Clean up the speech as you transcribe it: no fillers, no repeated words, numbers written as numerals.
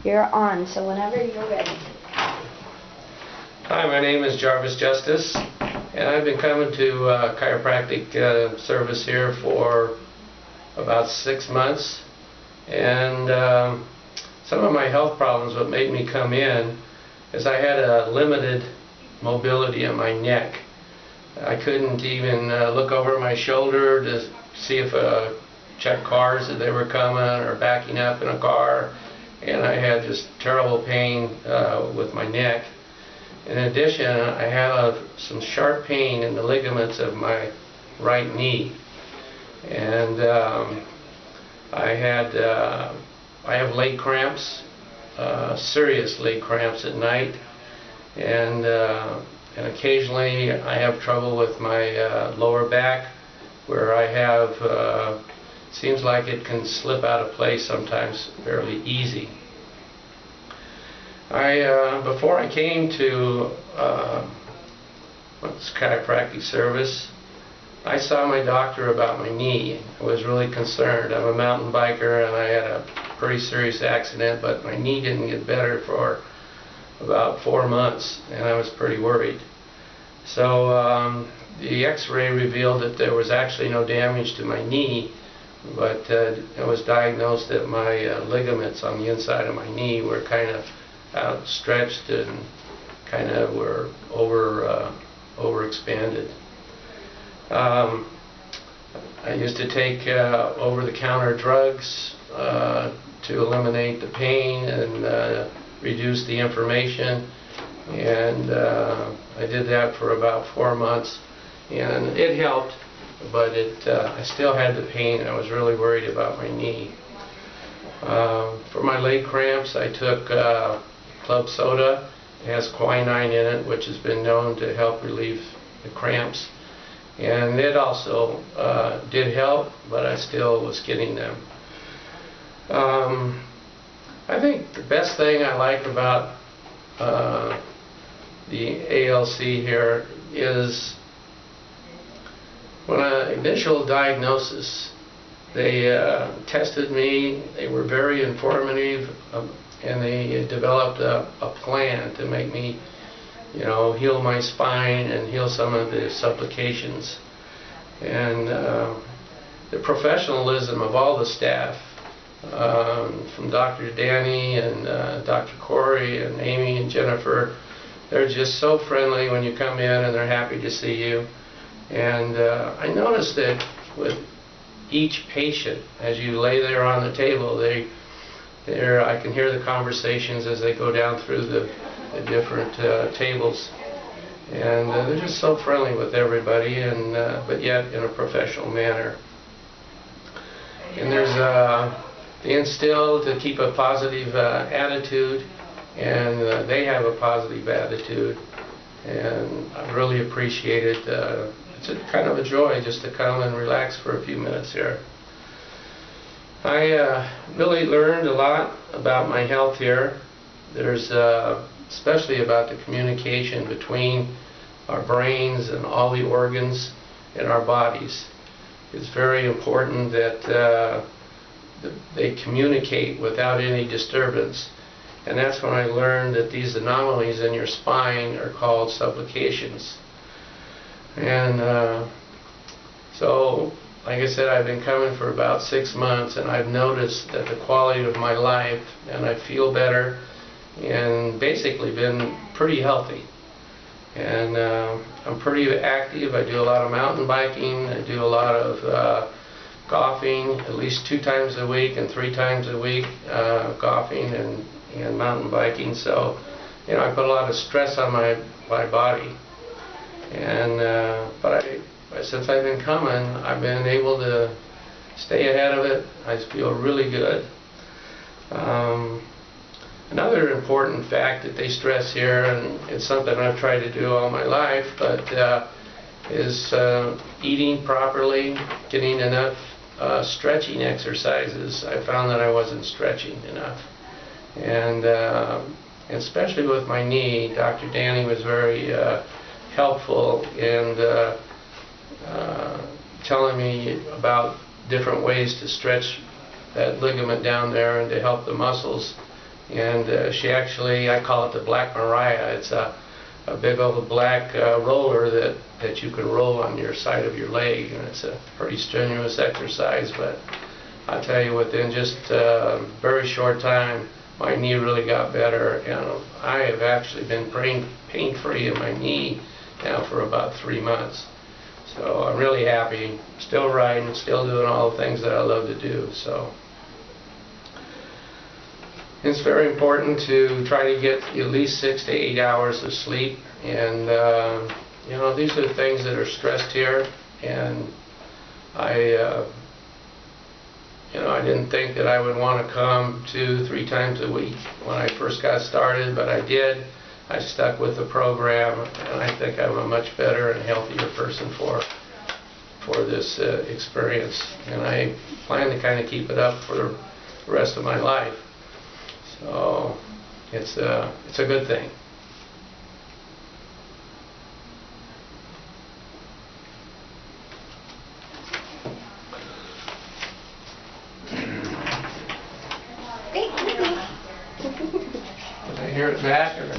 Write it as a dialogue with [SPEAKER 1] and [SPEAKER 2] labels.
[SPEAKER 1] You're on, so whenever you're ready.
[SPEAKER 2] Hi, my name is Jarvis Justice, and I've been coming to chiropractic service here for about 6 months. And some of my health problems, what made me come in, is I had a limited mobility in my neck. I couldn't even look over my shoulder to see if check cars if they were coming or backing up in a car, and I had just terrible pain with my neck. In addition, I have some sharp pain in the ligaments of my right knee, and I have leg cramps, serious leg cramps at night, and occasionally I have trouble with my lower back, where I have seems like it can slip out of place sometimes fairly easy. Before I came to this chiropractic service, I saw my doctor about my knee. I was really concerned. I'm a mountain biker and I had a pretty serious accident, but my knee didn't get better for about 4 months, and I was pretty worried. So the x-ray revealed that there was actually no damage to my knee, but it was diagnosed that my ligaments on the inside of my knee were kind of outstretched and kind of were overexpanded. I used to take over-the-counter drugs to eliminate the pain and reduce the inflammation, and I did that for about 4 months, and it helped, but I still had the pain. I was really worried about my knee. For my leg cramps, I took club soda. It has quinine in it, which has been known to help relieve the cramps, and it also did help, but I still was getting them. I think the best thing I like about the ALC here is when initial diagnosis, they tested me. They were very informative, and they developed a plan to make me, heal my spine and heal some of the supplications. And the professionalism of all the staff, from Dr. Danny and Dr. Corey and Amy and Jennifer, they're just so friendly when you come in, and they're happy to see you. And I noticed that with each patient, as you lay there on the table, I can hear the conversations as they go down through the different tables, and they're just so friendly with everybody, and but yet in a professional manner. And they instill to keep a positive attitude, and they have a positive attitude, and I really appreciate it. It's kind of a joy just to come and relax for a few minutes here. I really learned a lot about my health here. There's especially about the communication between our brains and all the organs in our bodies. It's very important that they communicate without any disturbance. And that's when I learned that these anomalies in your spine are called supplications. And so, like I said, I've been coming for about 6 months, and I've noticed that the quality of my life, and I feel better, and basically been pretty healthy. And I'm pretty active. I do a lot of mountain biking. I do a lot of golfing, at least 2 times a week and 3 times a week, golfing and mountain biking. So, I put a lot of stress on my body. And but since I've been coming, I've been able to stay ahead of it. I feel really good. Another important fact that they stress here, and it's something I've tried to do all my life, but is eating properly, getting enough stretching exercises. I found that I wasn't stretching enough, and especially with my knee, Dr. Danny was very helpful in telling me about different ways to stretch that ligament down there and to help the muscles And she actually, I call it the Black Mariah. It's a big old black roller that you can roll on your side of your leg, and it's a pretty strenuous exercise, but I tell you, within just a very short time, my knee really got better, and I have actually been pain-free in my knee now for about 3 months. So I'm really happy, still riding, still doing all the things that I love to do. So it's very important to try to get at least 6 to 8 hours of sleep, and you know, these are the things that are stressed here, and you know, I didn't think that I would want to come 2-3 times a week when I first got started, but I did. I stuck with the program, and I think I'm a much better and healthier person for this experience. And I plan to kind of keep it up for the rest of my life. So it's a good thing. Did I hear it back? Or?